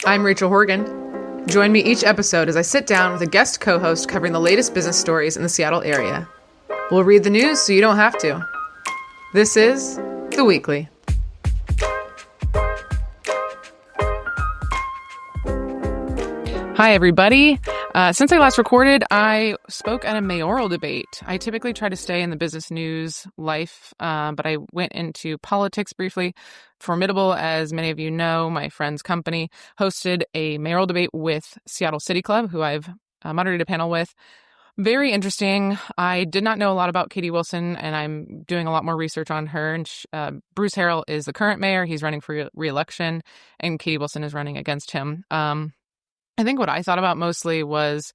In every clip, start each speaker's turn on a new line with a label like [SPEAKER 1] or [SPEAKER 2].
[SPEAKER 1] I'm Rachel Horgan. Join me each episode as I sit down with a guest co-host covering the latest business stories in the Seattle area. We'll read the news so you don't have to. This is The Weekly. Hi, everybody. Since I last recorded, I spoke at a mayoral debate. I typically try to stay in the business news life, but I went into politics briefly. Formidable, as many of you know, my friend's company hosted a mayoral debate with Seattle City Club, who I've moderated a panel with. Very interesting. I did not know a lot about Katie Wilson, and I'm doing a lot more research on her. And Bruce Harrell is the current mayor. He's running for re-election, and Katie Wilson is running against him. I think what I thought about mostly was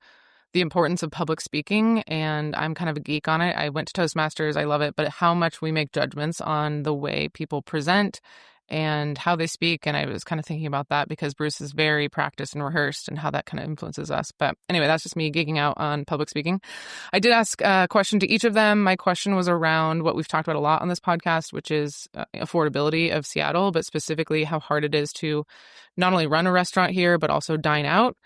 [SPEAKER 1] the importance of public speaking, and I'm kind of a geek on it. I went to Toastmasters. I love it, but how much we make judgments on the way people present and how they speak. And I was kind of thinking about that because Bruce is very practiced and rehearsed and how that kind of influences us. But anyway, that's just me geeking out on public speaking. I did ask a question to each of them. My question was around what we've talked about a lot on this podcast, which is affordability of Seattle, but specifically how hard it is to not only run a restaurant here, but also dine out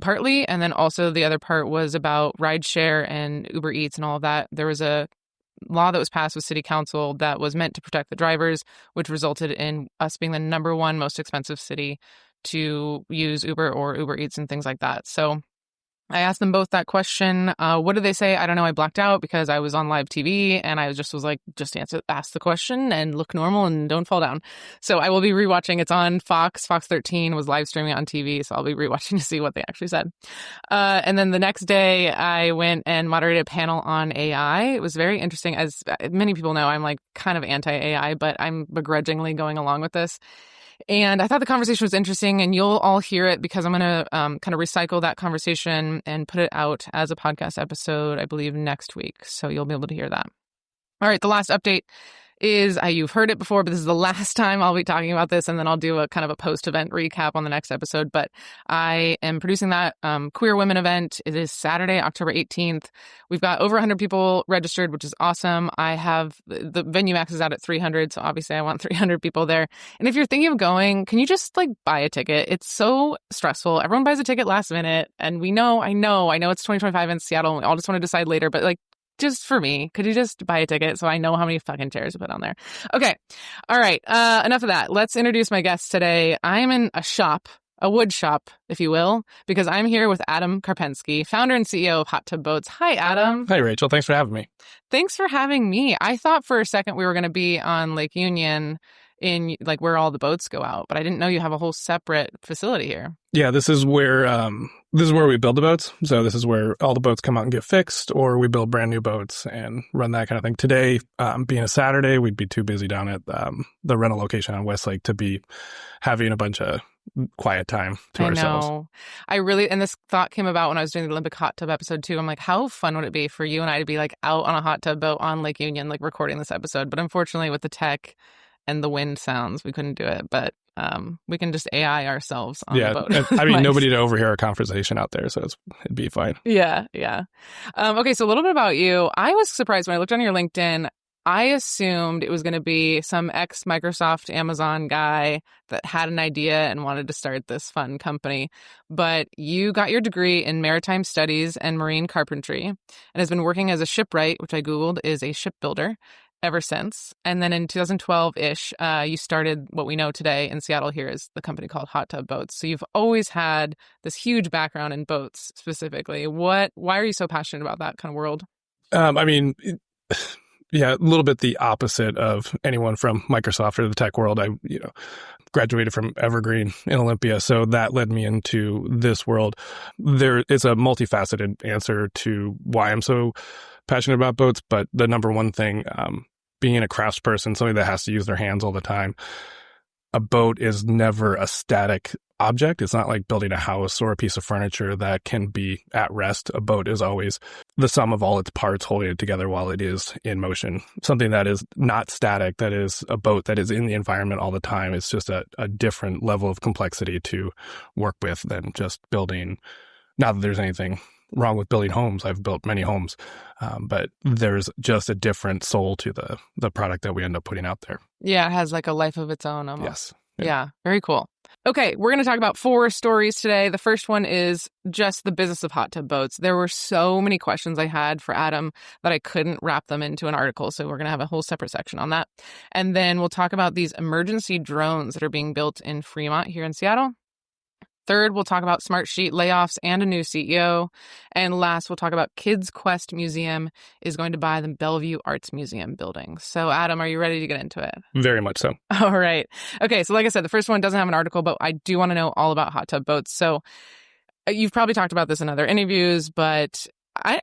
[SPEAKER 1] partly. And then also the other part was about rideshare and Uber Eats and all of that. There was a law that was passed with city council that was meant to protect the drivers, which resulted in us being the number one most expensive city to use Uber or Uber Eats and things like that. So I asked them both that question. What did they say? I don't know. I blacked out because I was on live TV and I was like, just ask the question and look normal and don't fall down. So I will be rewatching. It's on Fox. Fox 13 was live streaming on TV. So I'll be rewatching to see what they actually said. And then the next day I went and moderated a panel on AI. It was very interesting. As many people know, I'm like kind of anti-AI, but I'm begrudgingly going along with this. And I thought the conversation was interesting, and you'll all hear it because I'm going to kind of recycle that conversation and put it out as a podcast episode, I believe, next week. So you'll be able to hear that. All right, the last update is, you've heard it before, but this is the last time I'll be talking about this, and then I'll do a kind of a post-event recap on the next episode. But I am producing that Queer Women event. It is Saturday, October 18th. We've got over 100 people registered, which is awesome. I have the venue max is out at 300, so obviously I want 300 people there. And if you're thinking of going, can you just buy a ticket? It's so stressful. Everyone buys a ticket last minute, and I know it's 2025 in Seattle, and we all just want to decide later, but just for me, could you just buy a ticket so I know how many fucking chairs to put on there? Okay. All right. Enough of that. Let's introduce my guests today. I'm in a wood shop, if you will, because I'm here with Adam Karpenske, founder and CEO of Hot Tub Boats. Hi, Adam.
[SPEAKER 2] Hi, Rachel. Thanks for having me.
[SPEAKER 1] Thanks for having me. I thought for a second we were going to be on Lake Union in where all the boats go out, but I didn't know you have a whole separate facility here.
[SPEAKER 2] Yeah, this is where we build the boats. So this is where all the boats come out and get fixed, or we build brand new boats and run that kind of thing. Today, being a Saturday, we'd be too busy down at the rental location on Westlake to be having a bunch of quiet time to ourselves.
[SPEAKER 1] I know. And this thought came about when I was doing the Olympic hot tub episode too. I'm like, how fun would it be for you and I to be out on a hot tub boat on Lake Union, recording this episode? But unfortunately, with the tech and the wind sounds, we couldn't do it. But we can just AI ourselves on the boat.
[SPEAKER 2] I mean, nobody to overhear our conversation out there, so it'd be fine.
[SPEAKER 1] Yeah. Okay, so a little bit about you. I was surprised when I looked on your LinkedIn. I assumed it was going to be some ex-Microsoft, Amazon guy that had an idea and wanted to start this fun company. But you got your degree in maritime studies and marine carpentry and has been working as a shipwright, which I Googled is a shipbuilder, ever since. And then in 2012-ish, you started what we know today in Seattle here is the company called Hot Tub Boats. So you've always had this huge background in boats specifically. Why are you so passionate about that kind of world?
[SPEAKER 2] Yeah, a little bit the opposite of anyone from Microsoft or the tech world. I graduated from Evergreen in Olympia, so that led me into this world. There is a multifaceted answer to why I'm so passionate about boats, but the number one thing, being a craftsperson, somebody that has to use their hands all the time, a boat is never a static object. It's not like building a house or a piece of furniture that can be at rest. A boat is always the sum of all its parts holding it together while it is in motion. Something that is not static, that is a boat that is in the environment all the time. It's just a different level of complexity to work with than just building. Not that there's anything wrong with building homes. I've built many homes, but there's just a different soul to the product that we end up putting out there.
[SPEAKER 1] Yeah, it has like a life of its own almost.
[SPEAKER 2] Yes.
[SPEAKER 1] Yeah, very cool. Okay, we're going to talk about 4 stories today. The first one is just the business of hot tub boats. There were so many questions I had for Adam that I couldn't wrap them into an article, so we're going to have a whole separate section on that. And then we'll talk about these emergency drones that are being built in Fremont here in Seattle. Third, we'll talk about Smartsheet layoffs and a new CEO. And last, we'll talk about Kids Quest Museum is going to buy the Bellevue Arts Museum building. So, Adam, are you ready to get into it?
[SPEAKER 2] Very much so.
[SPEAKER 1] All right. Okay, so like I said, the first one doesn't have an article, but I do want to know all about hot tub boats. So you've probably talked about this in other interviews, but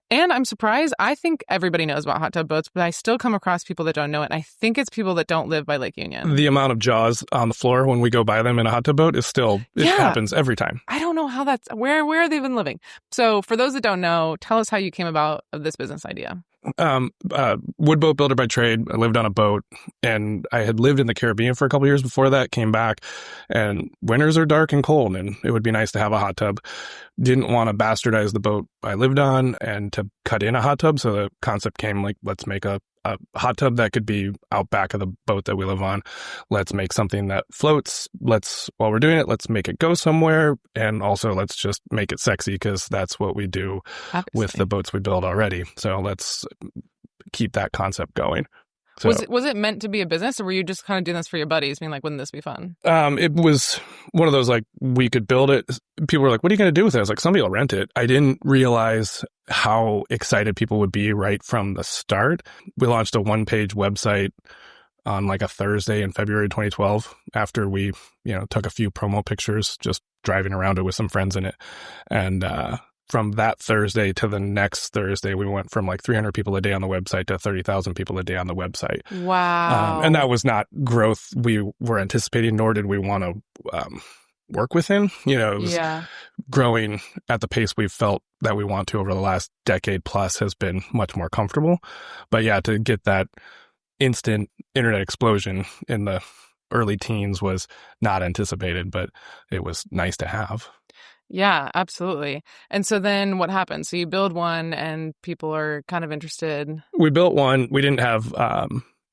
[SPEAKER 1] I'm surprised. I think everybody knows about hot tub boats, but I still come across people that don't know it. And I think it's people that don't live by Lake Union.
[SPEAKER 2] The amount of jaws on the floor when we go by them in a hot tub boat is still, it happens every time.
[SPEAKER 1] I don't know how where are they even living? So for those that don't know, tell us how you came about this business idea.
[SPEAKER 2] Wood boat builder by trade. I lived on a boat, and I had lived in the Caribbean for a couple of years before that, came back, and winters are dark and cold, and it would be nice to have a hot tub. Didn't want to bastardize the boat I lived on and to cut in a hot tub, so the concept came like, let's make a hot tub that could be out back of the boat that we live on. Let's make something that floats. While we're doing it, let's make it go somewhere, and also let's just make it sexy, because that's what we do with the boats we build already. So let's keep that concept going. So,
[SPEAKER 1] was it meant to be a business, or were you just kind of doing this for your buddies, being like, wouldn't this be fun?
[SPEAKER 2] It was one of those, like, we could build it. People were like, what are you going to do with it? I was like, somebody will rent it. I didn't realize how excited people would be right from the start. We launched a 1-page website on like a Thursday in February 2012 after we, took a few promo pictures, just driving around it with some friends in it. And, from that Thursday to the next Thursday, we went from like 300 people a day on the website to 30,000 people a day on the website.
[SPEAKER 1] Wow.
[SPEAKER 2] And that was not growth we were anticipating, nor did we want to work within. It was growing at the pace we've felt that we want to over the last decade plus has been much more comfortable. But yeah, to get that instant internet explosion in the early teens was not anticipated, but it was nice to have.
[SPEAKER 1] Yeah, absolutely. And so then what happened? So you build one and people are kind of interested.
[SPEAKER 2] We built one. We didn't have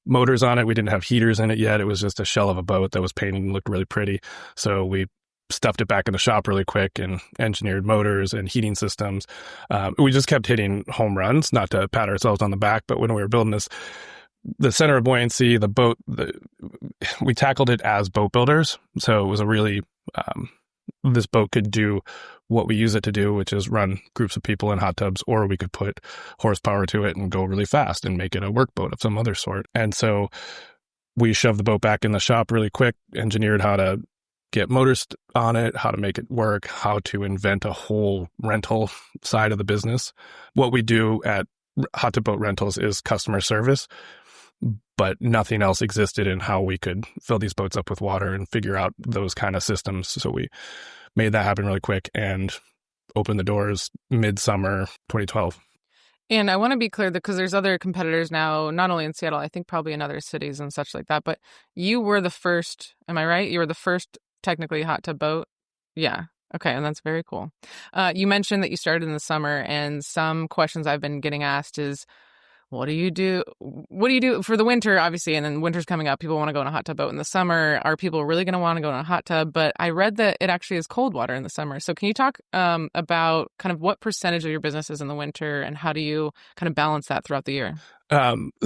[SPEAKER 2] motors on it. We didn't have heaters in it yet. It was just a shell of a boat that was painted and looked really pretty. So we stuffed it back in the shop really quick and engineered motors and heating systems. We just kept hitting home runs, not to pat ourselves on the back, but when we were building this, the center of buoyancy, the boat, we tackled it as boat builders. So it was a really... this boat could do what we use it to do, which is run groups of people in hot tubs, or we could put horsepower to it and go really fast and make it a workboat of some other sort. And so we shoved the boat back in the shop really quick, engineered how to get motors on it, how to make it work, how to invent a whole rental side of the business. What we do at Hot Tub Boat Rentals is customer service, but nothing else existed in how we could fill these boats up with water and figure out those kind of systems. So we made that happen really quick and opened the doors midsummer 2012.
[SPEAKER 1] And I want to be clear that because there's other competitors now, not only in Seattle, I think probably in other cities and such like that, but you were the first, am I right? You were the first technically hot tub boat? Yeah. Okay, and that's very cool. You mentioned that you started in the summer, and some questions I've been getting asked is, what do you do? What do you do for the winter, obviously? And then winter's coming up. People want to go on a hot tub boat in the summer. Are people really going to want to go on a hot tub? But I read that it actually is cold water in the summer. So can you talk about kind of what percentage of your business is in the winter, and how do you kind of balance that throughout the year?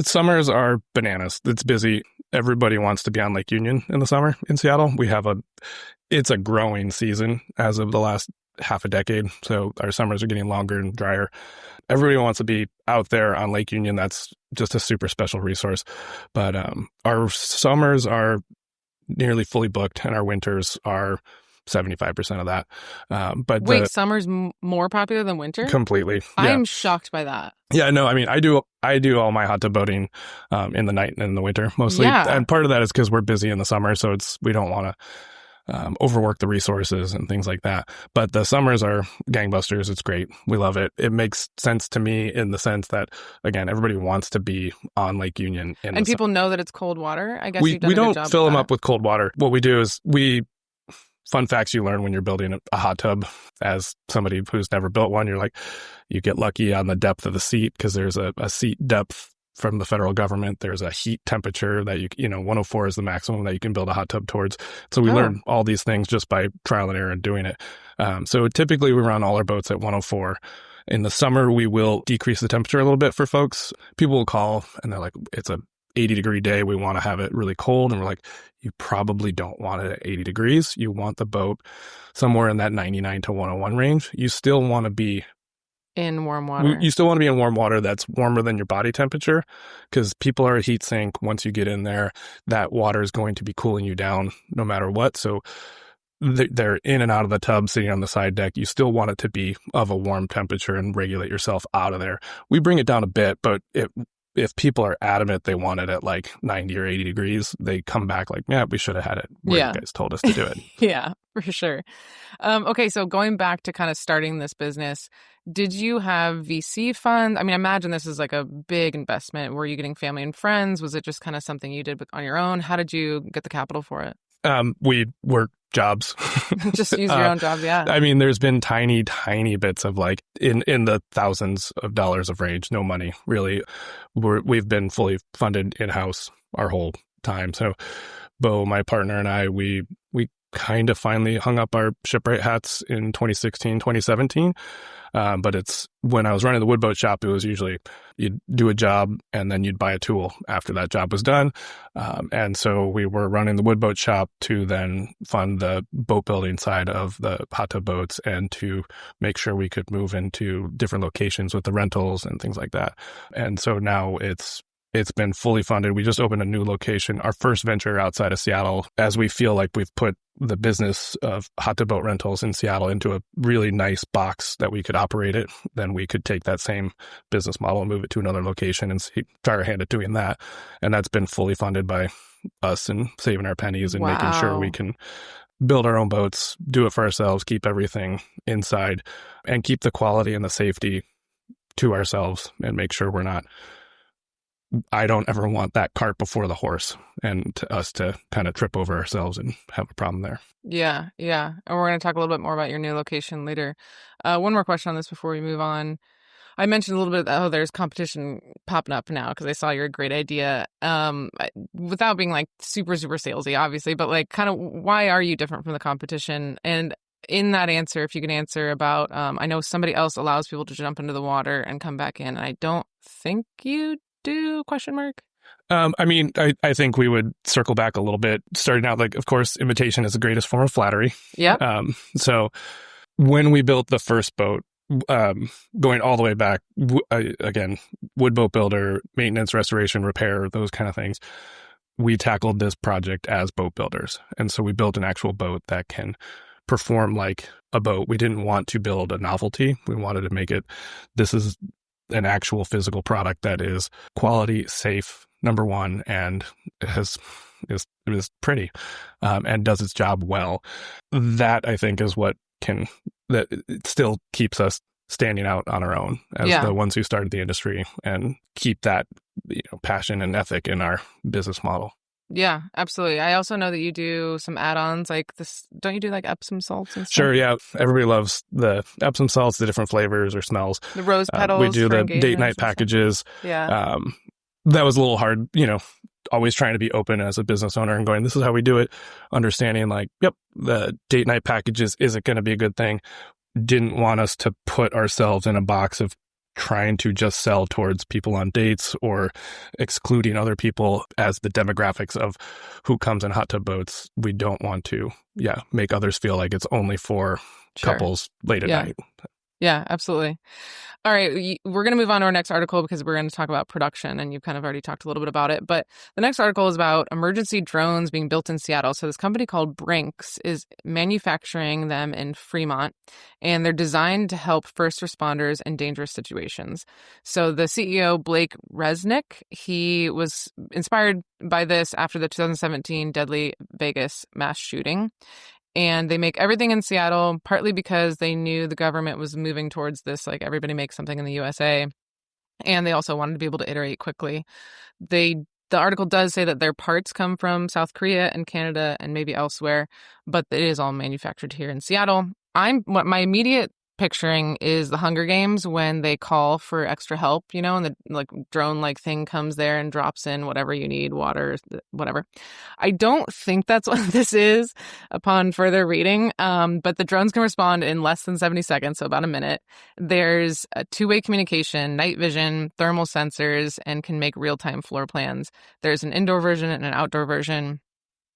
[SPEAKER 2] Summers are bananas. It's busy. Everybody wants to be on Lake Union in the summer in Seattle. It's a growing season as of the last half a decade. So our summers are getting longer and drier. Everybody wants to be out there on Lake Union. That's just a super special resource. But our summers are nearly fully booked, and our winters are 75% of that. But
[SPEAKER 1] wait, summer's more popular than winter?
[SPEAKER 2] Completely. Yeah.
[SPEAKER 1] I'm shocked by that.
[SPEAKER 2] Yeah, no, I mean, I do all my hot tub boating in the night and in the winter mostly.
[SPEAKER 1] Yeah.
[SPEAKER 2] And part of that is because we're busy in the summer, so we don't want to overwork the resources and things like that. But the summers are gangbusters. It's great. We love it. It makes sense to me in the sense that, again, everybody wants to be on Lake Union.
[SPEAKER 1] And people know that it's cold water? I guess
[SPEAKER 2] we don't fill them up with cold water. What we do is fun facts you learn when you're building a hot tub as somebody who's never built one, you get lucky on the depth of the seat because there's a seat depth from the federal government. There's a heat temperature that 104 is the maximum that you can build a hot tub towards. So we learned all these things just by trial and error and doing it. So typically we run all our boats at 104. In the summer, we will decrease the temperature a little bit for folks. People will call and they're like, it's a 80-degree day. We want to have it really cold. And we're like, you probably don't want it at 80 degrees. You want the boat somewhere in that 99 to 101 range. You still want to be
[SPEAKER 1] in warm water.
[SPEAKER 2] You still want to be in warm water that's warmer than your body temperature, because people are a heat sink. Once you get in there, that water is going to be cooling you down no matter what. So they're in and out of the tub, sitting on the side deck. You still want it to be of a warm temperature and regulate yourself out of there. We bring it down a bit, but if people are adamant they want it at like 90 or 80 degrees, they come back like, yeah, we should have had it where you guys told us to do it.
[SPEAKER 1] Yeah, for sure. Okay, so going back to kind of starting this business, did you have VC funds? I mean, I imagine this is like a big investment. Were you getting family and friends? Was it just kind of something you did on your own? How did you get the capital for it?
[SPEAKER 2] We work jobs.
[SPEAKER 1] Just use your own job, yeah.
[SPEAKER 2] I mean, there's been tiny bits of like in the thousands of dollars of range, no money really. We've been fully funded in-house our whole time. So Bo, my partner, and I, we kind of finally hung up our shipwright hats in 2016, 2017. But it's when I was running the woodboat shop, it was usually you'd do a job and then you'd buy a tool after that job was done. And so we were running the woodboat shop to then fund the boat building side of the hot tub boats and to make sure we could move into different locations with the rentals and things like that. And so now it's been fully funded. We just opened a new location, our first venture outside of Seattle, as we feel like we've put the business of hot tub boat rentals in Seattle into a really nice box that we could operate it. Then we could take that same business model and move it to another location and try our hand at doing that. And that's been fully funded by us and saving our pennies and making sure we can build our own boats, do it for ourselves, keep everything inside, and keep the quality and the safety to ourselves and make sure we're not. I don't ever want that cart before the horse and us to kind of trip over ourselves and have a problem there.
[SPEAKER 1] Yeah. And we're going to talk a little bit more about your new location later. One more question on this before we move on. I mentioned a little bit, there's competition popping up now because I saw your great idea. Without being like super salesy, obviously, but like kind of why are you different from the competition? And in that answer, if you can answer about, I know somebody else allows people to jump into the water and come back in. And I don't think you do, ?
[SPEAKER 2] I mean, I think we would circle back a little bit, starting out like, of course, imitation is the greatest form of flattery.
[SPEAKER 1] Yeah.
[SPEAKER 2] So when we built the first boat, going all the way back, again, wood boat builder, maintenance, restoration, repair, those kind of things, we tackled this project as boat builders. And so we built an actual boat that can perform like a boat. We didn't want to build a novelty. We wanted to make it, this is an actual physical product that is quality, safe, number one, and is pretty, and does its job well. That I think is that it still keeps us standing out on our own as the ones who started the industry and keep that passion and ethic in our business model.
[SPEAKER 1] Yeah, absolutely. I also know that you do some add-ons like this. Don't you do like Epsom salts and stuff?
[SPEAKER 2] Sure, yeah. Everybody loves the Epsom salts, the different flavors or smells.
[SPEAKER 1] The rose petals.
[SPEAKER 2] We do the date night packages.
[SPEAKER 1] Yeah.
[SPEAKER 2] That was a little hard, always trying to be open as a business owner and going, this is how we do it. Understanding like, yep, the date night packages isn't going to be a good thing. Didn't want us to put ourselves in a box of trying to just sell towards people on dates or excluding other people as the demographics of who comes in hot tub boats. We don't want to, make others feel like it's only for couples late at night.
[SPEAKER 1] Yeah, absolutely. All right, we're going to move on to our next article because we're going to talk about production, and you've kind of already talked a little bit about it. But the next article is about emergency drones being built in Seattle. So this company called Brinks is manufacturing them in Fremont, and they're designed to help first responders in dangerous situations. So the CEO, Blake Resnick, he was inspired by this after the 2017 deadly Vegas mass shooting. And they make everything in Seattle, partly because they knew the government was moving towards this, like everybody makes something in the USA. And they also wanted to be able to iterate quickly. The article does say that their parts come from South Korea and Canada and maybe elsewhere, but it is all manufactured here in Seattle. My immediate picturing is the Hunger Games when they call for extra help, and the like drone like thing comes there and drops in whatever you need, water, whatever. I don't think that's what this is upon further reading, but the drones can respond in less than 70 seconds, so about a minute. There's a two-way communication, night vision, thermal sensors, and can make real-time floor plans. There's an indoor version and an outdoor version.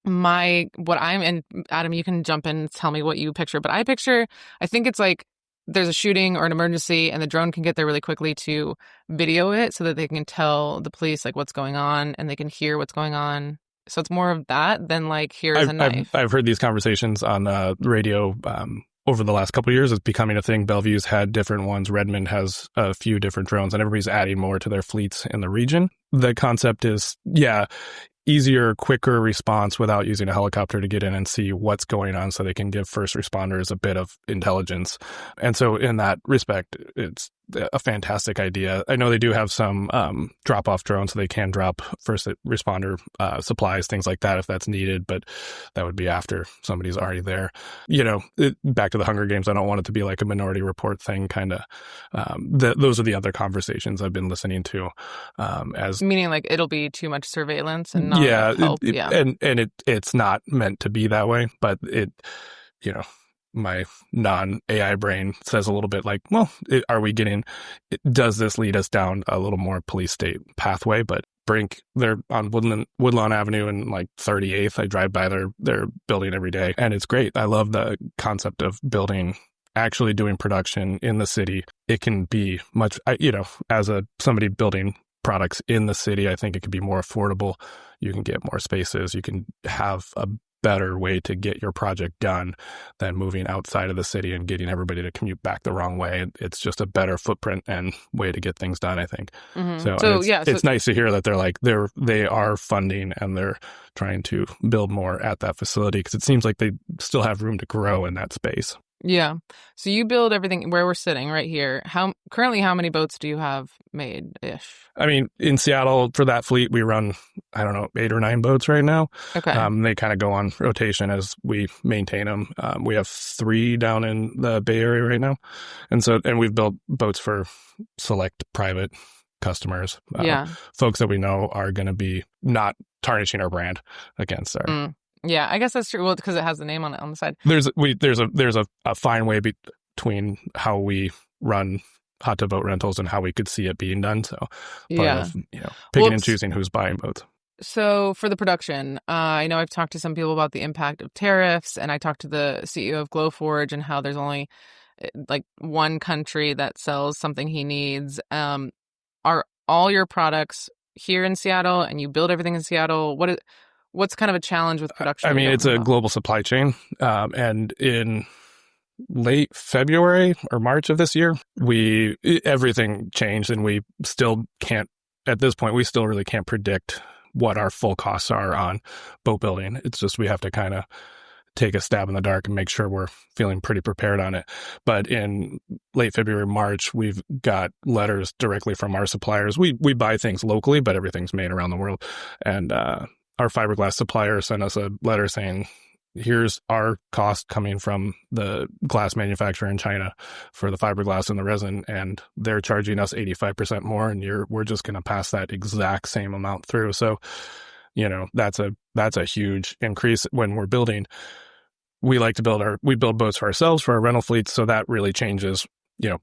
[SPEAKER 1] And Adam, you can jump in and tell me what you picture, but I think it's like there's a shooting or an emergency and the drone can get there really quickly to video it so that they can tell the police like what's going on and they can hear what's going on. So it's more of that than like, here's a knife.
[SPEAKER 2] I've heard these conversations on radio over the last couple of years. It's becoming a thing. Bellevue's had different ones. Redmond has a few different drones, and everybody's adding more to their fleets in the region. The concept is, easier, quicker response without using a helicopter to get in and see what's going on so they can give first responders a bit of intelligence. And so in that respect, it's a fantastic idea. I know they do have some drop-off drones, so they can drop first responder supplies, things like that if that's needed, but that would be after somebody's already there. Back to the Hunger Games, I don't want it to be like a Minority Report thing, kind of. Those are the other conversations I've been listening to. As
[SPEAKER 1] meaning like it'll be too much surveillance and not help.
[SPEAKER 2] And it's not meant to be that way, but my non-AI brain says a little bit like, well, does this lead us down a little more police state pathway? But Brink, they're on Woodlawn Avenue and like 38th. I drive by their building every day, and it's great. I love the concept of actually doing production in the city. It can be much, as somebody building products in the city, I think it could be more affordable. You can get more spaces. You can have a better way to get your project done than moving outside of the city and getting everybody to commute back the wrong way. It's just a better footprint and way to get things done, I think.
[SPEAKER 1] Mm-hmm.
[SPEAKER 2] So it's nice to hear that they are funding and they're trying to build more at that facility, because it seems like they still have room to grow in that space.
[SPEAKER 1] Yeah. So you build everything where we're sitting right here. Currently, how many boats do you have made-ish?
[SPEAKER 2] I mean, in Seattle, for that fleet, we run, 8 or 9 boats right now.
[SPEAKER 1] Okay.
[SPEAKER 2] They kind of go on rotation as we maintain them. We have 3 down in the Bay Area right now. And we've built boats for select private customers. Folks that we know are going to be not tarnishing our brand against our...
[SPEAKER 1] Yeah, I guess that's true. Well, because it has the name on it on the side.
[SPEAKER 2] There's a fine way between how we run hot tub boat rentals and how we could see it being done. So part of picking and choosing who's buying boats.
[SPEAKER 1] So for the production, I know I've talked to some people about the impact of tariffs, and I talked to the CEO of Glowforge and how there's only like one country that sells something he needs. Are all your products here in Seattle, and you build everything in Seattle? What's kind of a challenge with production?
[SPEAKER 2] I mean, it's a global supply chain. And in late February or March of this year, everything changed, and we still can't, at this point, we still really can't predict what our full costs are on boat building. It's just we have to kind of take a stab in the dark and make sure we're feeling pretty prepared on it. But in late February, March, we've got letters directly from our suppliers. We buy things locally, but everything's made around the world. And our fiberglass supplier sent us a letter saying, here's our cost coming from the glass manufacturer in China for the fiberglass and the resin, and they're charging us 85% more, and we're just going to pass that exact same amount through. So, that's a huge increase when we're building. We build boats for ourselves, for our rental fleets, so that really changes.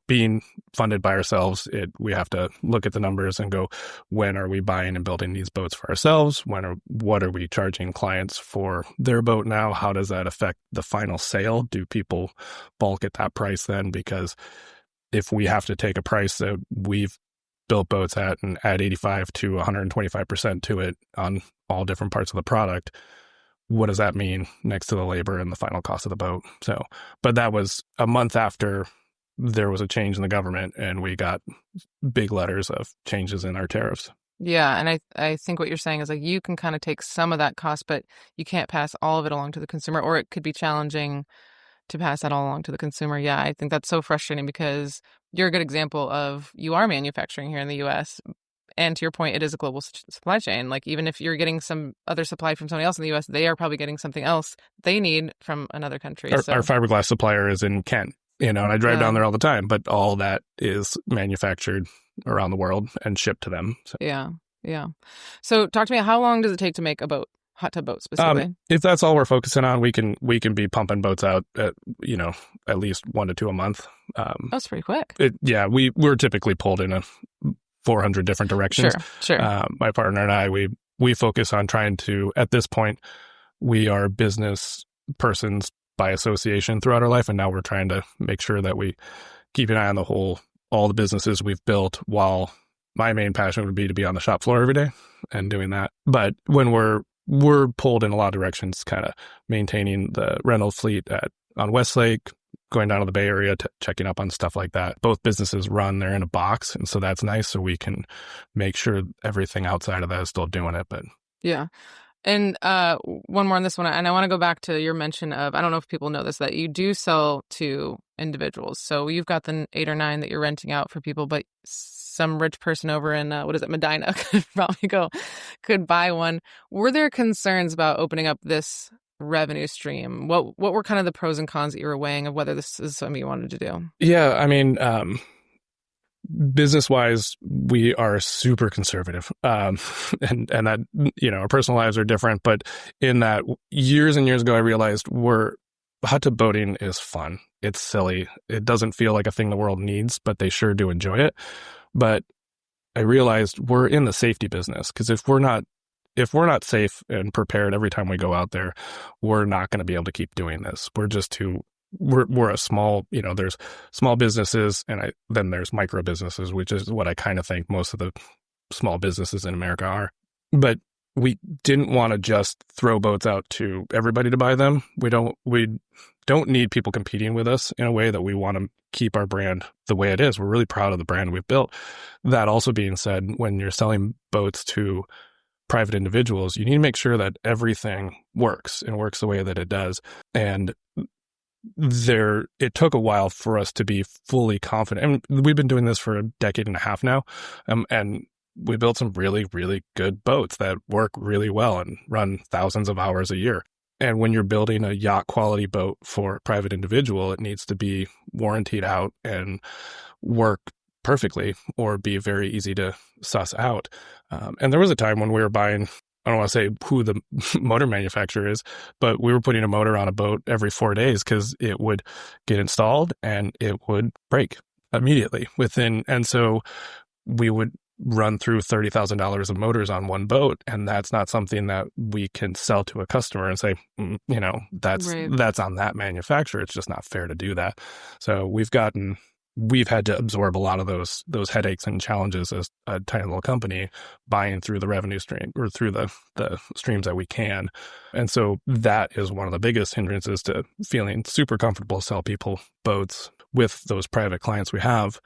[SPEAKER 2] Being funded by ourselves, we have to look at the numbers and go, when are we buying and building these boats for ourselves? What are we charging clients for their boat now? How does that affect the final sale? Do people bulk at that price then? Because if we have to take a price that we've built boats at and add 85 to 125% to it on all different parts of the product, what does that mean next to the labor and the final cost of the boat? So, but that was a month after there was a change in the government, and we got big letters of changes in our tariffs.
[SPEAKER 1] Yeah, and I think what you're saying is like you can kind of take some of that cost, but you can't pass all of it along to the consumer, or it could be challenging to pass that all along to the consumer. Yeah, I think that's so frustrating because you're a good example of you are manufacturing here in the U.S., and to your point, it is a global supply chain. Like even if you're getting some other supply from somebody else in the U.S., they are probably getting something else they need from another country.
[SPEAKER 2] Our fiberglass supplier is in Kent. and I drive down there all the time, but all that is manufactured around the world and shipped to them. So.
[SPEAKER 1] Yeah. So talk to me, how long does it take to make a boat? Hot tub boat specifically?
[SPEAKER 2] If that's all we're focusing on, we can be pumping boats out at least 1 to 2 a month.
[SPEAKER 1] That's pretty quick.
[SPEAKER 2] We're typically pulled in 400 different directions.
[SPEAKER 1] Sure.
[SPEAKER 2] My partner and I, we focus on trying to, at this point, we are business persons by association throughout our life, and now we're trying to make sure that we keep an eye on all the businesses we've built, while my main passion would be to be on the shop floor every day and doing that. But when we're pulled in a lot of directions, kind of maintaining the rental fleet on Westlake, going down to the Bay Area, checking up on stuff like that. Both businesses run, they're in a box, and so that's nice. So we can make sure everything outside of that is still doing it. But
[SPEAKER 1] yeah. And one more on this one, and I want to go back to your mention of, I don't know if people know this, that you do sell to individuals. So you've got the 8 or 9 that you're renting out for people, but some rich person over in, Medina could buy one. Were there concerns about opening up this revenue stream? What were kind of the pros and cons that you were weighing of whether this is something you wanted to do?
[SPEAKER 2] Yeah, I mean, business-wise, we are super conservative, and that our personal lives are different. But in that, years and years ago, I realized hot tub boating is fun. It's silly. It doesn't feel like a thing the world needs, but they sure do enjoy it. But I realized we're in the safety business, because if we're not safe and prepared every time we go out there, we're not going to be able to keep doing this. We're a small, there's small businesses, and then there's micro businesses, which is what I kind of think most of the small businesses in America are. But we didn't want to just throw boats out to everybody to buy them. We don't need people competing with us in a way that we want to keep our brand the way it is. We're really proud of the brand we've built. That also being said, when you're selling boats to private individuals, you need to make sure that everything works and works the way that it does. And it took a while for us to be fully confident. And we've been doing this for a decade and a half now. And we built some really, really good boats that work really well and run thousands of hours a year. And when you're building a yacht quality boat for a private individual, it needs to be warrantied out and work perfectly, or be very easy to suss out. And there was a time when we were buying, I don't want to say who the motor manufacturer is, but we were putting a motor on a boat every 4 days, because it would get installed and it would break immediately and so we would run through $30,000 of motors on one boat, and that's not something that we can sell to a customer and say, that's on that manufacturer. It's just not fair to do that. So we've had to absorb a lot of those headaches and challenges as a tiny little company, buying through the revenue stream, or through the streams that we can. And so that is one of the biggest hindrances to feeling super comfortable to sell people boats with those private clients we have.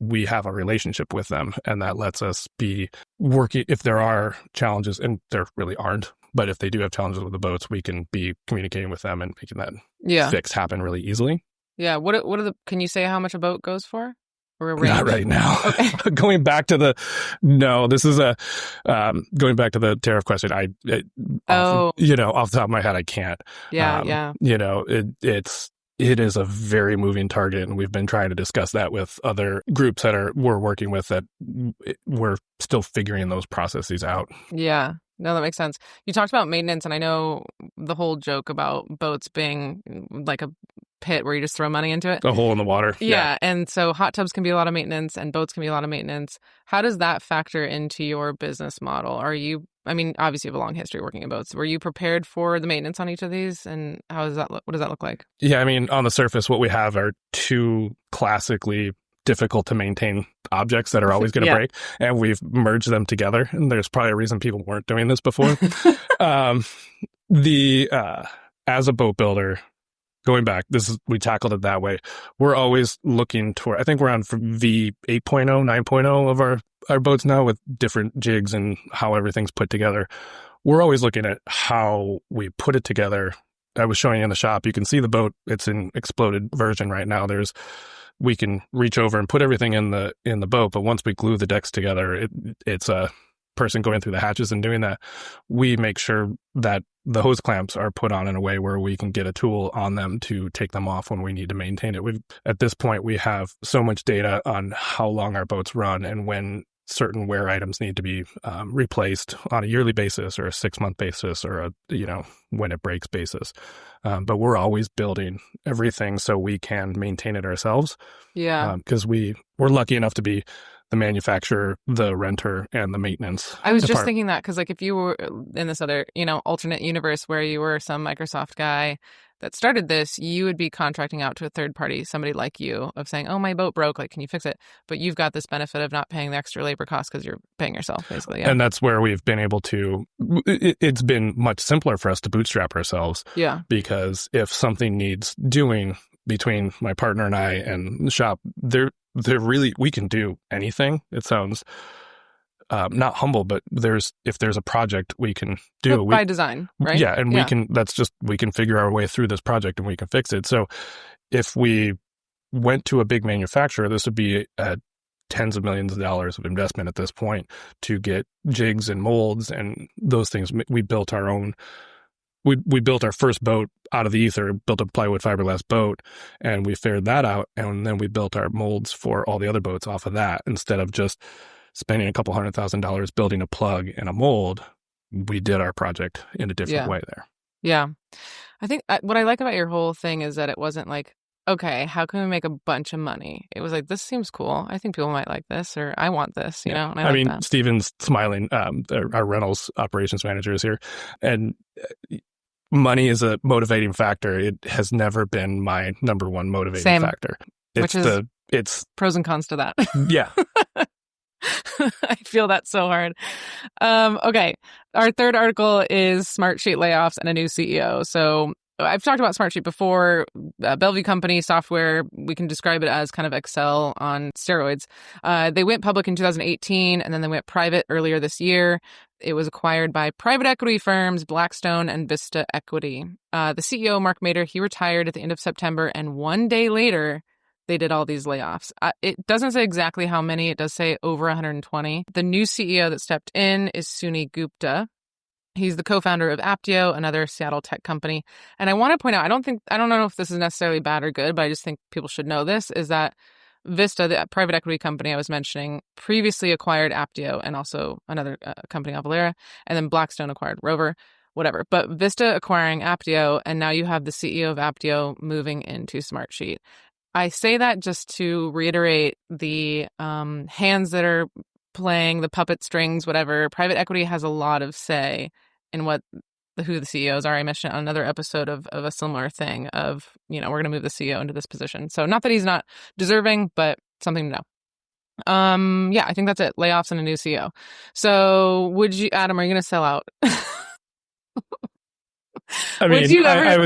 [SPEAKER 2] We have a relationship with them, and that lets us be working. If there are challenges, and there really aren't, but if they do have challenges with the boats, we can be communicating with them and making that fix happen really easily.
[SPEAKER 1] Yeah. Can you say how much a boat goes for? Or a range?
[SPEAKER 2] Not right now.
[SPEAKER 1] Okay.
[SPEAKER 2] Going back to the tariff question. Off the top of my head, I can't.
[SPEAKER 1] Yeah.
[SPEAKER 2] It is a very moving target, and we've been trying to discuss that with other groups that we're working with, that we're still figuring those processes out.
[SPEAKER 1] Yeah. No, that makes sense. You talked about maintenance, and I know the whole joke about boats being like a pit where you just throw money into it.
[SPEAKER 2] A hole in the water.
[SPEAKER 1] Yeah. And so hot tubs can be a lot of maintenance, and boats can be a lot of maintenance. How does that factor into your business model? Obviously you have a long history working in boats. Were you prepared for the maintenance on each of these? And what does that look like? Yeah,
[SPEAKER 2] on the surface, what we have are two classically difficult to maintain objects that are always going to break, and we've merged them together. And there's probably a reason people weren't doing this before. As a boat builder, going back, we tackled it that way. We're always looking toward, I think we're on V 8.0, 9.0 of our boats now, with different jigs and how everything's put together. We're always looking at how we put it together. I was showing you in the shop, you can see the boat. It's an exploded version right now. We can reach over and put everything in the boat, but once we glue the decks together, it's a person going through the hatches and doing that. We make sure that the hose clamps are put on in a way where we can get a tool on them to take them off when we need to maintain it. At this point, we have so much data on how long our boats run and when certain wear items need to be replaced on a yearly basis or a 6-month basis or when it breaks basis. But we're always building everything so we can maintain it ourselves.
[SPEAKER 1] Yeah.
[SPEAKER 2] Because we're lucky enough to be the manufacturer, the renter, and the maintenance.
[SPEAKER 1] I was just thinking that because like if you were in this other, alternate universe where you were some Microsoft guy that started this, you would be contracting out to a third party, somebody like you, of saying, oh, my boat broke, like, can you fix it? But you've got this benefit of not paying the extra labor costs because you're paying yourself, basically. Yeah.
[SPEAKER 2] And that's where we've been able to, it's been much simpler for us to bootstrap ourselves.
[SPEAKER 1] Yeah.
[SPEAKER 2] Because if something needs doing between my partner and I and the shop, they're really, we can do anything. It sounds not humble, but if there's a project we can do
[SPEAKER 1] by design, right?
[SPEAKER 2] Yeah. And we can figure our way through this project and we can fix it. So if we went to a big manufacturer, this would be tens of millions of dollars of investment at this point to get jigs and molds and those things. We built our own. We built our first boat out of the ether, built a plywood fiberglass boat, and we figured that out. And then we built our molds for all the other boats off of that. Instead of just spending a couple $100,000 building a plug and a mold, we did our project in a different way there.
[SPEAKER 1] Yeah. I think what I like about your whole thing is that it wasn't like, okay, how can we make a bunch of money? It was like, this seems cool. I think people might like this, or I want this, you know? And I mean, that.
[SPEAKER 2] Steven's smiling. Our rentals operations manager is here. And money is a motivating factor. It has never been my number one motivating factor. It's
[SPEAKER 1] pros and cons to that.
[SPEAKER 2] Yeah.
[SPEAKER 1] I feel that so hard. Okay. Our third article is Smartsheet layoffs and a new CEO. So I've talked about Smartsheet before. Bellevue company software, we can describe it as kind of Excel on steroids. They went public in 2018 and then they went private earlier this year. It was acquired by private equity firms Blackstone and Vista Equity. The CEO, Mark Mader, he retired at the end of September, and one day later, they did all these layoffs. It doesn't say exactly how many. It does say over 120. The new CEO that stepped in is Suni Gupta. He's the co-founder of Aptio, another Seattle tech company. And I want to point out, I don't know if this is necessarily bad or good, but I just think people should know this, is that Vista, the private equity company I was mentioning, previously acquired Aptio and also another company, Avalara, and then Blackstone acquired Rover, whatever. But Vista acquiring Aptio, and now you have the CEO of Aptio moving into Smartsheet. I say that just to reiterate the hands that are playing the puppet strings, whatever. Private equity has a lot of say in who the CEOs are. I mentioned it on another episode of a similar thing of, we're going to move the CEO into this position. So not that he's not deserving, but something to know. Yeah, I think that's it. Layoffs and a new CEO. So Adam, are you going to sell out?
[SPEAKER 2] I mean, I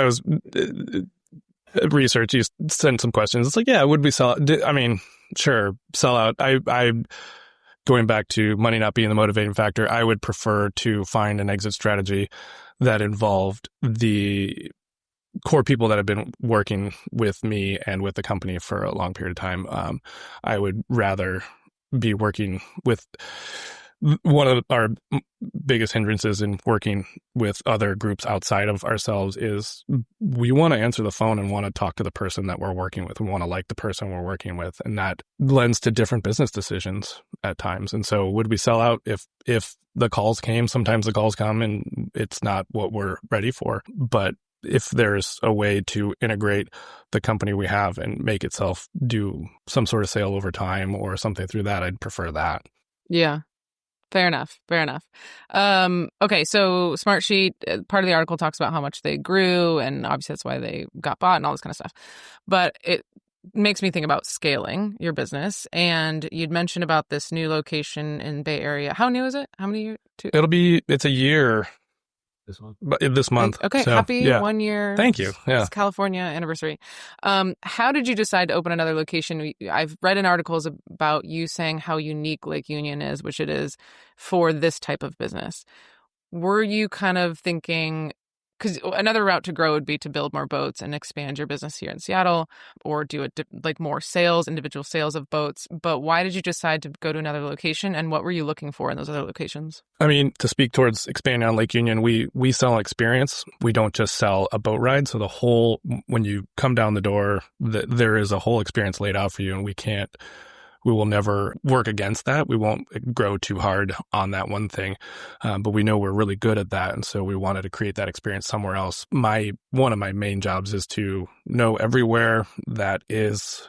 [SPEAKER 2] was research, you send some questions. It's like, yeah, would we sell out? I mean, sure, sell out. I going back to money not being the motivating factor, I would prefer to find an exit strategy that involved the core people that have been working with me and with the company for a long period of time. I would rather be working with one of our biggest hindrances in working with other groups outside of ourselves is we want to answer the phone and want to talk to the person that we're working with. We want to like the person we're working with. And that lends to different business decisions at times. And so would we sell out if the calls came? Sometimes the calls come and it's not what we're ready for. But if there's a way to integrate the company we have and make itself do some sort of sale over time or something through that, I'd prefer that.
[SPEAKER 1] Yeah. Fair enough. Okay, so Smartsheet, part of the article talks about how much they grew, and obviously that's why they got bought and all this kind of stuff. But it makes me think about scaling your business. And you'd mentioned about this new location in Bay Area. How new is it? How many years?
[SPEAKER 2] It's a year. This month.
[SPEAKER 1] Okay, so, happy 1 year.
[SPEAKER 2] Thank you. Yeah.
[SPEAKER 1] It's California anniversary. How did you decide to open another location? I've read in articles about you saying how unique Lake Union is, which it is for this type of business. Were you kind of thinking, because another route to grow would be to build more boats and expand your business here in Seattle, or do it like more sales, individual sales of boats. But why did you decide to go to another location, and what were you looking for in those other locations?
[SPEAKER 2] I mean, to speak towards expanding on Lake Union, we sell experience. We don't just sell a boat ride. So when you come down the door, there is a whole experience laid out for you, and we will never work against that. We won't grow too hard on that one thing, but we know we're really good at that, and so we wanted to create that experience somewhere else. One of my main jobs is to know everywhere that is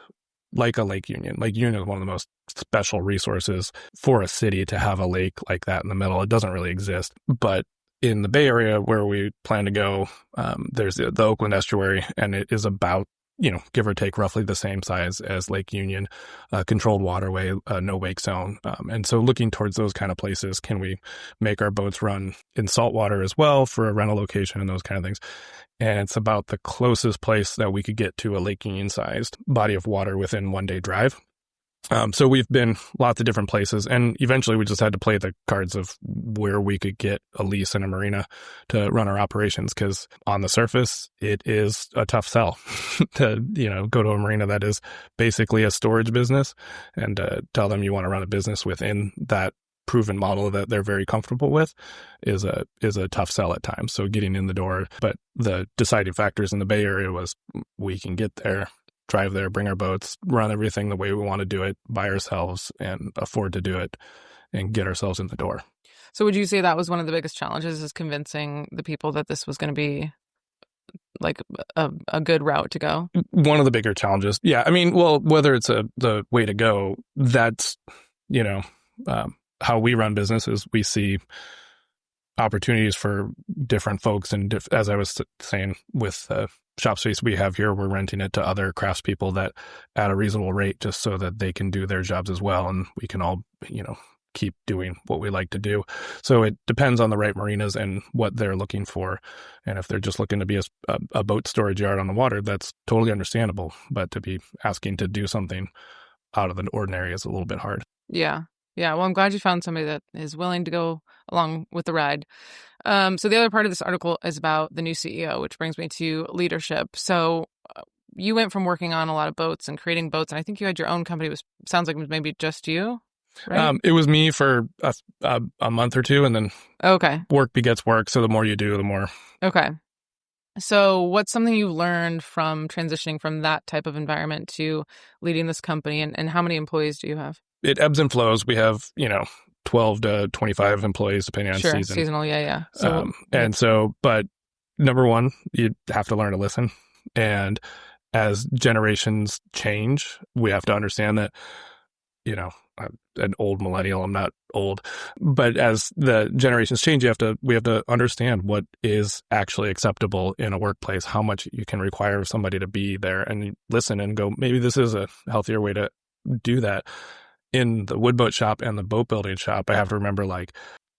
[SPEAKER 2] like a Lake Union. Lake Union is one of the most special resources for a city to have a lake like that in the middle. It doesn't really exist, but in the Bay Area where we plan to go, there's the Oakland estuary, and it is about, give or take roughly the same size as Lake Union, controlled waterway, no wake zone. And so looking towards those kind of places, can we make our boats run in saltwater as well for a rental location and those kind of things? And it's about the closest place that we could get to a Lake Union sized body of water within 1 day drive. So we've been lots of different places, and eventually we just had to play the cards of where we could get a lease in a marina to run our operations, because on the surface, it is a tough sell to, go to a marina that is basically a storage business and tell them you want to run a business within that proven model that they're very comfortable with is a tough sell at times. So getting in the door, but the deciding factors in the Bay Area was we can get there, drive there, bring our boats, run everything the way we want to do it by ourselves and afford to do it and get ourselves in the door.
[SPEAKER 1] So would you say that was one of the biggest challenges, is convincing the people that this was going to be like a good route to go?
[SPEAKER 2] One of the bigger challenges. Yeah. I mean, well, whether it's the way to go, that's, how we run businesses. We see opportunities for different folks. And as I was saying, with shop space we have here, we're renting it to other craftspeople that at a reasonable rate, just so that they can do their jobs as well. And we can all, keep doing what we like to do. So it depends on the right marinas and what they're looking for. And if they're just looking to be a boat storage yard on the water, that's totally understandable. But to be asking to do something out of the ordinary is a little bit hard.
[SPEAKER 1] Yeah. Yeah. Well, I'm glad you found somebody that is willing to go along with the ride. So the other part of this article is about the new CEO, which brings me to leadership. So you went from working on a lot of boats and creating boats, and I think you had your own company. Sounds like it was maybe just you, right?
[SPEAKER 2] It was me for a month or two, and then work begets work. So the more you do, the more.
[SPEAKER 1] Okay. So what's something you learned from transitioning from that type of environment to leading this company, and how many employees do you have?
[SPEAKER 2] It ebbs and flows. We have, 12 to 25 employees depending on season.
[SPEAKER 1] Seasonal, yeah.
[SPEAKER 2] But number one, you have to learn to listen. And as generations change, we have to understand that, I'm an old millennial, I'm not old, but as the generations change, we have to understand what is actually acceptable in a workplace, how much you can require of somebody to be there, and listen and go, maybe this is a healthier way to do that. In the wood boat shop and the boat building shop, I have to remember,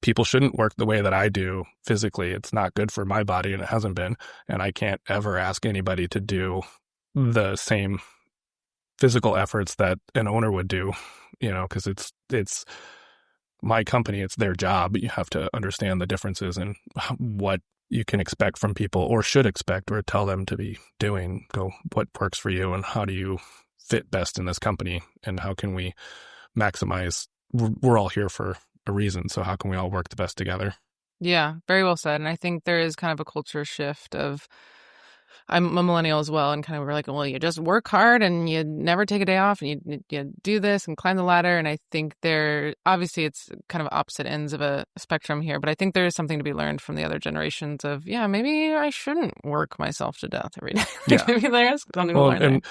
[SPEAKER 2] people shouldn't work the way that I do physically. It's not good for my body, and it hasn't been. And I can't ever ask anybody to do the same physical efforts that an owner would do, because it's my company, it's their job. You have to understand the differences and what you can expect from people, or should expect, or tell them to be doing. Go, what works for you, and how do you fit best in this company, and how can we maximize? We're all here for a reason, so how can we all work the best together?
[SPEAKER 1] Yeah, very well said. And I think there is kind of a culture shift of, I'm a millennial as well, and kind of we're like, well, you just work hard and you never take a day off, and you do this and climb the ladder. And I think obviously it's kind of opposite ends of a spectrum here, but I think there is something to be learned from the other generations of, maybe I shouldn't work myself to death every day.
[SPEAKER 2] Yeah.
[SPEAKER 1] Maybe there's something to learn
[SPEAKER 2] and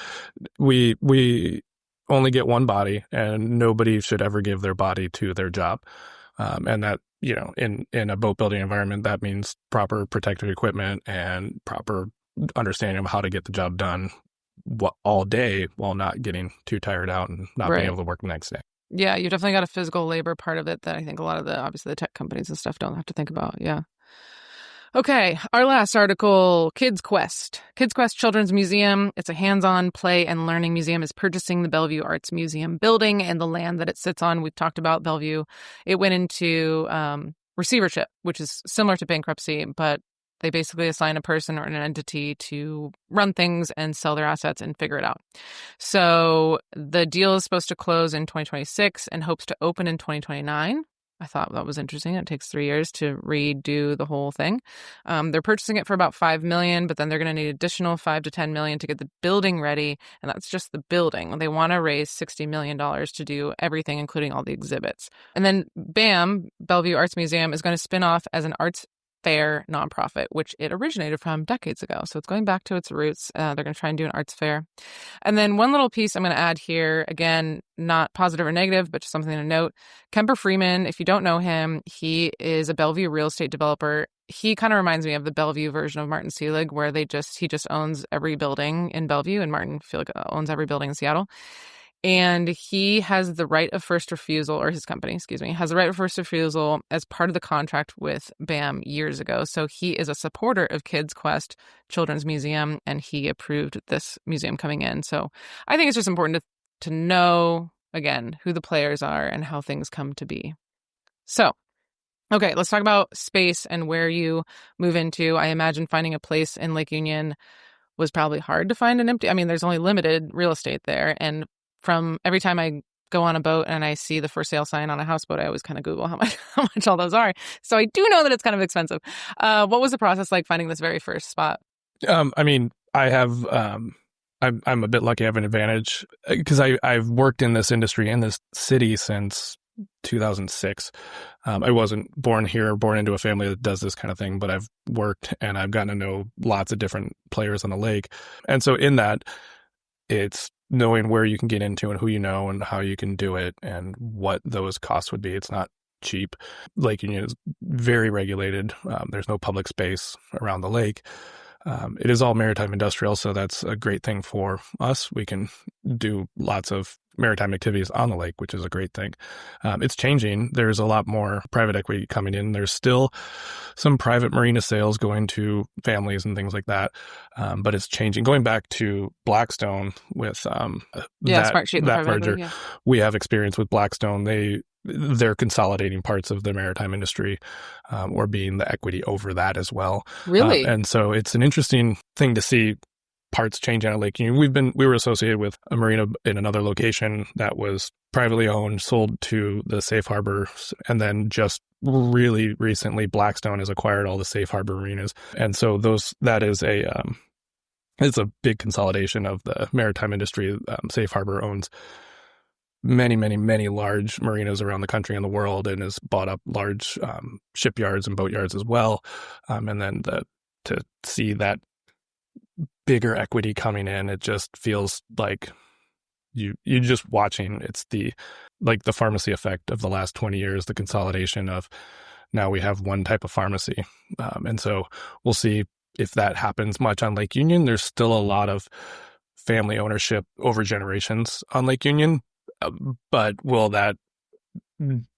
[SPEAKER 1] there.
[SPEAKER 2] We only get one body, and nobody should ever give their body to their job. And that, in a boat building environment, that means proper protective equipment and proper understanding of how to get the job done all day while not getting too tired out and not being able to work the next day.
[SPEAKER 1] Yeah, you definitely got a physical labor part of it that I think a lot of obviously the tech companies and stuff don't have to think about. Yeah. Okay, our last article, Kids Quest. Kids Quest Children's Museum. It's a hands-on play and learning museum, is purchasing the Bellevue Arts Museum building and the land that it sits on. We've talked about Bellevue. It went into receivership, which is similar to bankruptcy, but They basically assign a person or an entity to run things and sell their assets and figure it out. So the deal is supposed to close in 2026 and hopes to open in 2029. I thought that was interesting. It takes 3 years to redo the whole thing. They're purchasing it for about $5 million, but then they're going to need additional $5 to $10 million to get the building ready, and that's just the building. They want to raise $60 million to do everything, including all the exhibits. And then BAM, Bellevue Arts Museum, is going to spin off as an arts fair nonprofit, which it originated from decades ago. So it's going back to its roots. They're going to try and do an arts fair. And then one little piece I'm going to add here, again, not positive or negative, but just something to note. Kemper Freeman, if you don't know him, he is a Bellevue real estate developer. He kind of reminds me of the Bellevue version of Martin Seelig, where he just owns every building in Bellevue, and Martin Seelig owns every building in Seattle. And he has the right of first refusal, or his company, has the right of first refusal as part of the contract with BAM years ago. So he is a supporter of Kids Quest Children's Museum, and he approved this museum coming in. So I think it's just important to know, again, who the players are and how things come to be. So, okay, let's talk about space and where you move into. I imagine finding a place in Lake Union was probably hard to find an empty. I mean, there's only limited real estate there, and from every time I go on a boat and I see the for sale sign on a houseboat, I always kind of Google how much all those are. So I do know that it's kind of expensive. What was the process like finding this very first spot?
[SPEAKER 2] I mean, I have, I'm a bit lucky. I have an advantage because I've worked in this industry in this city since 2006. I wasn't born here, born into a family that does this kind of thing, but I've worked and I've gotten to know lots of different players on the lake. And so in that, it's knowing where you can get into and who you know and how you can do it and what those costs would be. It's not cheap. Lake Union is very regulated. There's no public space around the lake. It is all maritime industrial, so that's a great thing for us. We can do lots of maritime activities on the lake, which is a great thing. It's changing. There's a lot more private equity coming in. There's still some private marina sales going to families and things like that, but it's changing. Going back to Blackstone with that merger, yeah. We have experience with Blackstone. They're consolidating parts of the maritime industry or being the equity over that as well.
[SPEAKER 1] Really?
[SPEAKER 2] And so it's an interesting thing to see parts change out of Lake Union. We were associated with a marina in another location that was privately owned, sold to the safe harbor, and then just really recently Blackstone has acquired all the safe harbor marinas. And so that is it's a big consolidation of the maritime industry. Safe harbor owns many, many, many large marinas around the country and the world, and has bought up large shipyards and boatyards as well. And then to see that bigger equity coming in, it just feels like you're just watching. It's the pharmacy effect of the last 20 years, the consolidation of now we have one type of pharmacy. And so we'll see if that happens much on Lake Union. There's still a lot of family ownership over generations on Lake Union. But will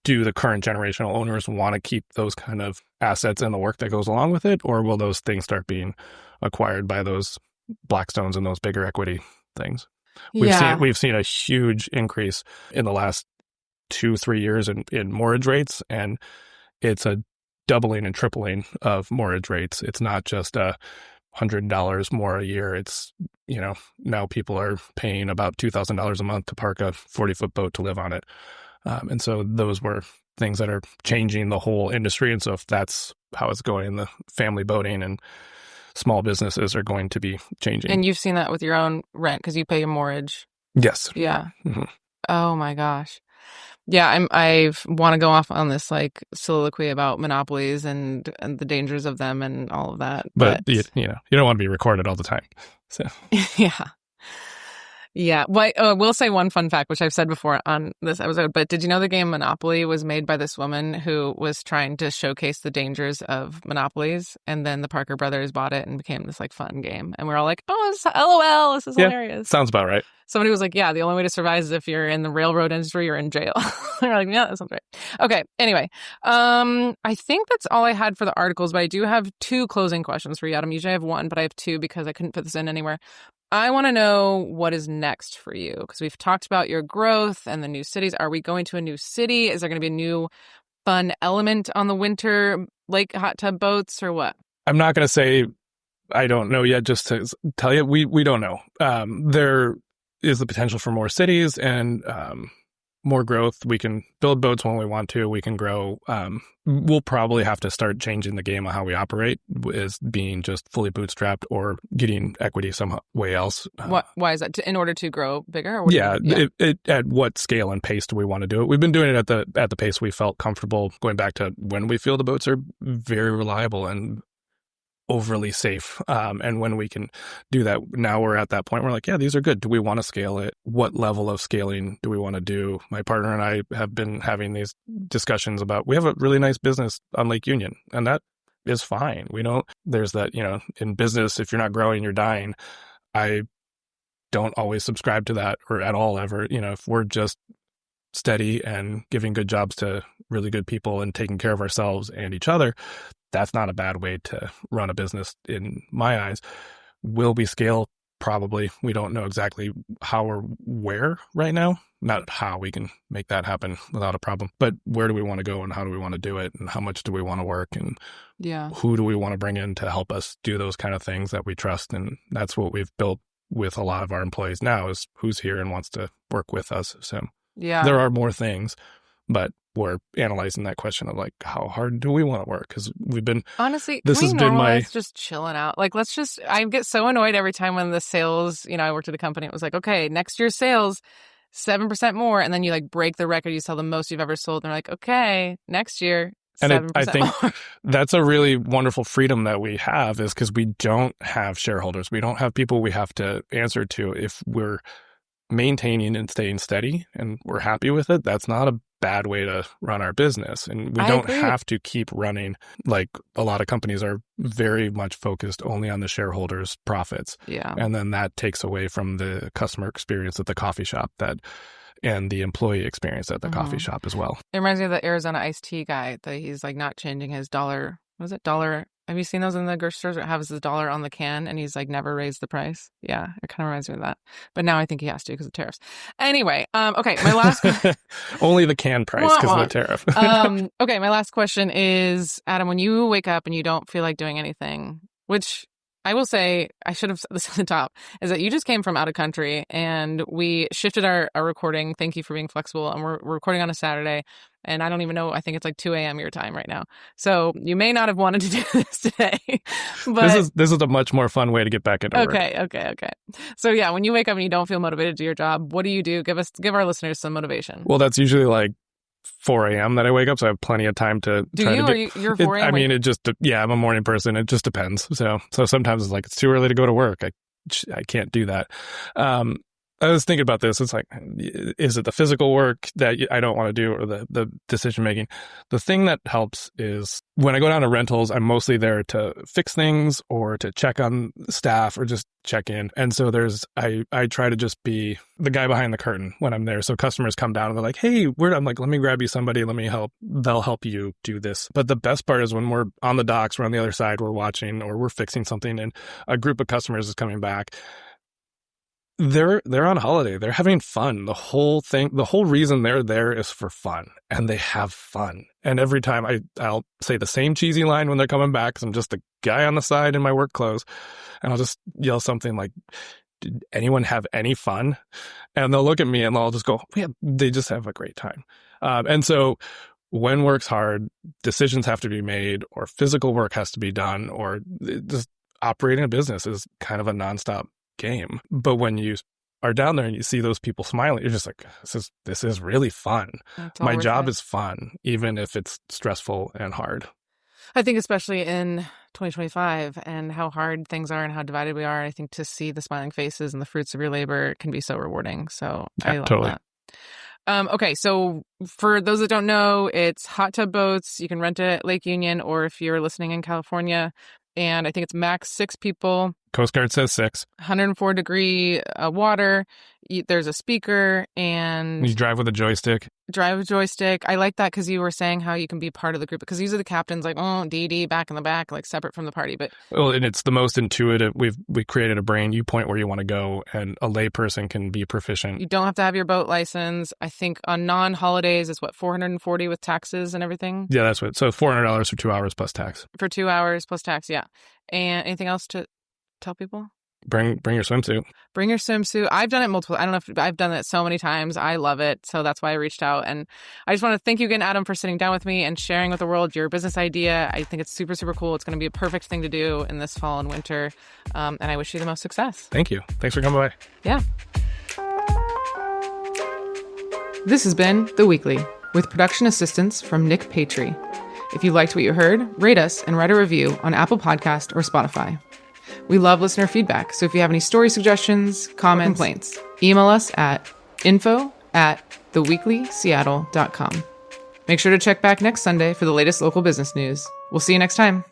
[SPEAKER 2] do the current generational owners want to keep those kind of assets and the work that goes along with it? Or will those things start being acquired by those Blackstones and those bigger equity things? We've seen a huge increase in the last 2-3 years in mortgage rates, and it's a doubling and tripling of mortgage rates. It's not just $100 more a year. It's, now people are paying about $2,000 a month to park a 40-foot boat to live on it. And so those were things that are changing the whole industry. And so if that's how it's going, the family boating and small businesses are going to be changing.
[SPEAKER 1] And you've seen that with your own rent because you pay a mortgage.
[SPEAKER 2] Yes.
[SPEAKER 1] Yeah.
[SPEAKER 2] Mm-hmm.
[SPEAKER 1] Oh my gosh. Yeah, I want to go off on this soliloquy about monopolies and the dangers of them and all of that.
[SPEAKER 2] But you don't want to be recorded all the time. So
[SPEAKER 1] yeah. Yeah. Well, I will say one fun fact, which I've said before on this episode, but did you know the game Monopoly was made by this woman who was trying to showcase the dangers of monopolies? And then the Parker brothers bought it and became this fun game. And we're all like, oh, LOL, this is hilarious.
[SPEAKER 2] Sounds about right.
[SPEAKER 1] Somebody was like, yeah, the only way to survive is if you're in the railroad industry or in jail. We're like, yeah, that sounds right. Okay. Anyway, I think that's all I had for the articles, but I do have 2 closing questions for you, Adam. Usually I have 1, but I have 2 because I couldn't fit this in anywhere. I want to know what is next for you, because we've talked about your growth and the new cities. Are we going to a new city? Is there going to be a new fun element on the winter lake hot tub boats or what?
[SPEAKER 2] I'm not going to say I don't know yet, just to tell you, we don't know. There is the potential for more cities and more growth. We can build boats when we want to. We can grow. We'll probably have to start changing the game of how we operate, is being just fully bootstrapped or getting equity some way else.
[SPEAKER 1] Why is that? In order to grow bigger? Or
[SPEAKER 2] at what scale and pace do we want to do it? We've been doing it at the pace we felt comfortable, going back to when we feel the boats are very reliable and overly safe. And when we can do that, now we're at that point where we're like, yeah, these are good. Do we want to scale it? What level of scaling do we want to do? My partner and I have been having these discussions about, we have a really nice business on Lake Union, and that is fine. There's that, in business, if you're not growing, you're dying. I don't always subscribe to that, or at all ever. If we're just steady and giving good jobs to really good people and taking care of ourselves and each other, that's not a bad way to run a business in my eyes. Will we scale? Probably. We don't know exactly how or where right now. Not how we can make that happen without a problem, but where do we want to go and how do we want to do it and how much do we want to work and who do we want to bring in to help us do those kind of things that we trust. And that's what we've built with a lot of our employees now, is who's here and wants to work with us. So there are more things, but we're analyzing that question of like, how hard do we want to work? Because we've been,
[SPEAKER 1] honestly,
[SPEAKER 2] this has been my
[SPEAKER 1] just chilling out. Like, I get so annoyed every time when the sales, I worked at a company, it was like, okay, next year's sales 7% more, and then you like break the record, you sell the most you've ever sold, and they're like, okay, next year 7%
[SPEAKER 2] and I think
[SPEAKER 1] more.
[SPEAKER 2] That's a really wonderful freedom that we have, is because we don't have shareholders, we don't have people we have to answer to. If we're maintaining and staying steady and we're happy with it, that's not a bad way to run our business. And we don't have to keep running like a lot of companies are very much focused only on the shareholders' profits.
[SPEAKER 1] Yeah.
[SPEAKER 2] And then that takes away from the customer experience at the coffee shop and the employee experience at the coffee shop as well.
[SPEAKER 1] It reminds me of the Arizona iced tea guy, that he's like not changing his dollar. Was it dollar? Have you seen those in the grocery stores? It has his dollar on the can, and he's like never raised the price. Yeah, it kind of reminds me of that. But now I think he has to because of tariffs. Anyway, okay, my last
[SPEAKER 2] only the can price because of the tariff.
[SPEAKER 1] Okay, my last question is, Adam, when you wake up and you don't feel like doing anything, which I will say, I should have said this at the top, is that you just came from out of country and we shifted our recording. Thank you for being flexible. And we're recording on a Saturday. And I don't even know, I think it's like 2 a.m. your time right now. So you may not have wanted to do this today. But
[SPEAKER 2] this is a much more fun way to get back into work.
[SPEAKER 1] Okay. So yeah, when you wake up and you don't feel motivated to do your job, what do you do? Give our listeners some motivation.
[SPEAKER 2] Well, that's usually like 4 a.m. that I wake up, so I have plenty of time to
[SPEAKER 1] you're 4 a.m.?
[SPEAKER 2] I mean, I'm a morning person. It just depends. So sometimes it's like, it's too early to go to work. I can't do that. I was thinking about this. It's like, is it the physical work that I don't want to do, or the decision making? The thing that helps is when I go down to rentals, I'm mostly there to fix things or to check on staff or just check in. And so I try to just be the guy behind the curtain when I'm there. So customers come down and they're like, hey, I'm like, let me grab you somebody. Let me help. They'll help you do this. But the best part is when we're on the docks, we're on the other side, we're watching or we're fixing something and a group of customers is coming back. They're on holiday. They're having fun. The whole reason they're there is for fun, and they have fun. And every time I'll say the same cheesy line when they're coming back, because I'm just the guy on the side in my work clothes, and I'll just yell something like, did anyone have any fun? And they'll look at me and they'll just go, yeah, they just have a great time. And so when work's hard, decisions have to be made, or physical work has to be done, or just operating a business is kind of a nonstop game. But when you are down there and you see those people smiling, you're just like, this is really fun. My job is fun, even if it's stressful and hard.
[SPEAKER 1] I think especially in 2025 and how hard things are and how divided we are, I think to see the smiling faces and the fruits of your labor can be so rewarding. So yeah, I love
[SPEAKER 2] totally.
[SPEAKER 1] that. Okay, so for those that don't know, it's hot tub boats. You can rent it at Lake Union, or if you're listening in California, and I think it's max 6 people.
[SPEAKER 2] Coast Guard says 6.
[SPEAKER 1] 104-degree water. There's a speaker and
[SPEAKER 2] You drive with a joystick.
[SPEAKER 1] Drive a joystick. I like that because you were saying how you can be part of the group, because usually the captain's like, oh, DD back in the back, like separate from the party. But
[SPEAKER 2] Well, and it's the most intuitive. We created a brain. You point where you want to go, and a layperson can be proficient.
[SPEAKER 1] you don't have to have your boat license. I think on non-holidays it's what, $440 with taxes and everything
[SPEAKER 2] Yeah, that's what. So $400 for 2 hours plus tax.
[SPEAKER 1] for 2 hours plus tax. Yeah. And anything else to tell people?
[SPEAKER 2] Bring your swimsuit.
[SPEAKER 1] Bring your swimsuit. I've done it multiple. I don't know if I've done it so many times. I love it. So that's why I reached out. And I just want to thank you again, Adam, for sitting down with me and sharing with the world your business idea. I think it's super, super cool. It's going to be a perfect thing to do in this fall and winter. And I wish you the most success.
[SPEAKER 2] Thank you. Thanks for coming by.
[SPEAKER 1] Yeah. This has been The Weekly, with production assistance from Nick Patry. If you liked what you heard, rate us and write a review on Apple Podcast or Spotify. We love listener feedback, so if you have any story suggestions, comments, complaints, email us at info@theweeklyseattle.com. Make sure to check back next Sunday for the latest local business news. We'll see you next time.